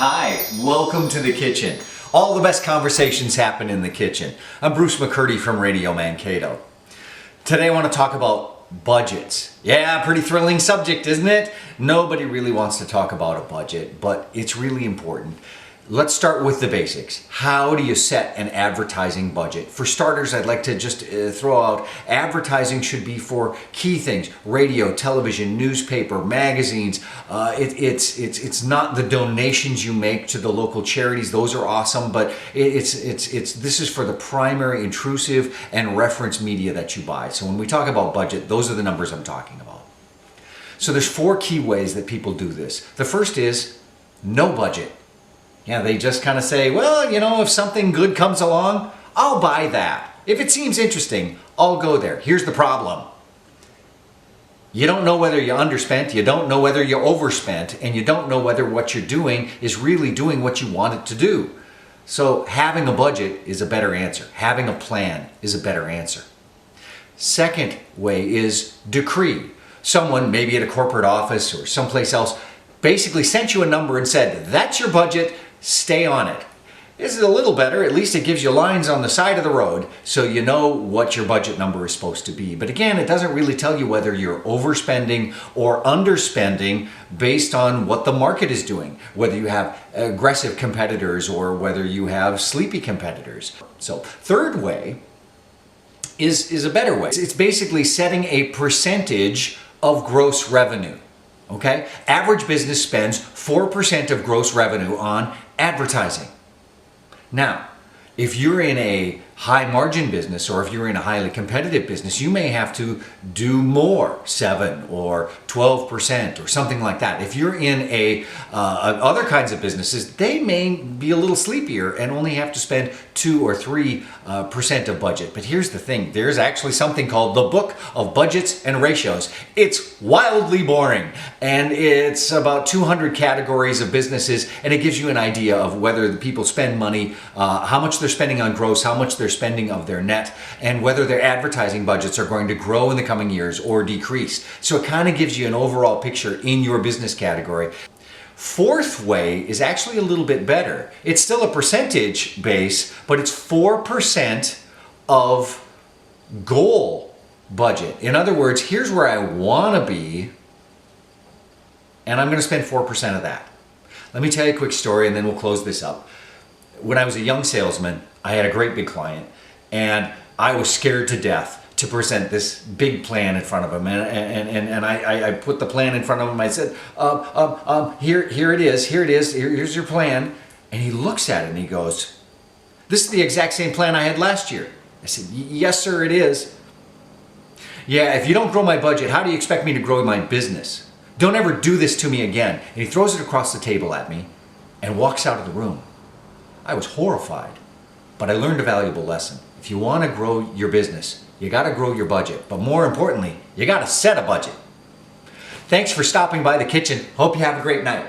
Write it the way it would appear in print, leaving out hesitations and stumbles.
Hi, welcome to the kitchen. All the best conversations happen in the kitchen. I'm Bruce McCurdy from Radio Mankato. Today I want to talk about budgets. Yeah, pretty thrilling subject, isn't it? Nobody really wants to talk about a budget, but it's really important. Let's start with the basics. How do you set an advertising budget? For starters, I'd like to just throw out advertising should be for key things: radio, television, newspaper, magazines. It's not the donations you make to the local charities; those are awesome. But this is for the primary, intrusive, and reference media that you buy. So when we talk about budget, those are the numbers I'm talking about. So there's 4 key ways that people do this. The first is no budget. Yeah, they just kind of say, well, you know, if something good comes along, I'll buy that. If it seems interesting, I'll go there. Here's the problem. You don't know whether you underspent, you don't know whether you overspent, and you don't know whether what you're doing is really doing what you want it to do. So having a budget is a better answer. Having a plan is a better answer. Second way is decree. Someone, maybe at a corporate office or someplace else, basically sent you a number and said, that's your budget, stay on it. This is a little better. At least it gives you lines on the side of the road so you know what your budget number is supposed to be. But again, it doesn't really tell you whether you're overspending or underspending based on what the market is doing, whether you have aggressive competitors or whether you have sleepy competitors. So third way is a better way. It's basically setting a percentage of gross revenue. Okay? Average business spends 4% of gross revenue on advertising. Now, if you're in a high margin business or if you're in a highly competitive business, you may have to do more, 7 or 12% or something like that. If you're in other kinds of businesses, they may be a little sleepier and only have to spend 2 or 3% of budget. But here's the thing, there's actually something called the Book of Budgets and Ratios. It's wildly boring, and it's about 200 categories of businesses, and it gives you an idea of whether the people spend money, how much they're spending on gross, how much they're spending of their net, and whether their advertising budgets are going to grow in the coming years or decrease. So it kind of gives you an overall picture in your business category. Fourth way is actually a little bit better. It's still a percentage base, but it's 4% of goal budget. In other words, here's where I want to be, and I'm going to spend 4% of that. Let me tell you a quick story and then we'll close this up. When I was a young salesman, I had a great big client, and I was scared to death to present this big plan in front of him. And I put the plan in front of him. I said, here it is, here's your plan. And he looks at it and he goes, this is the exact same plan I had last year. I said, yes, sir, it is. Yeah, if you don't grow my budget, how do you expect me to grow my business? Don't ever do this to me again. And he throws it across the table at me and walks out of the room. I was horrified, but I learned a valuable lesson. If you want to grow your business, you got to grow your budget. But more importantly, you got to set a budget. Thanks for stopping by the kitchen. Hope you have a great night.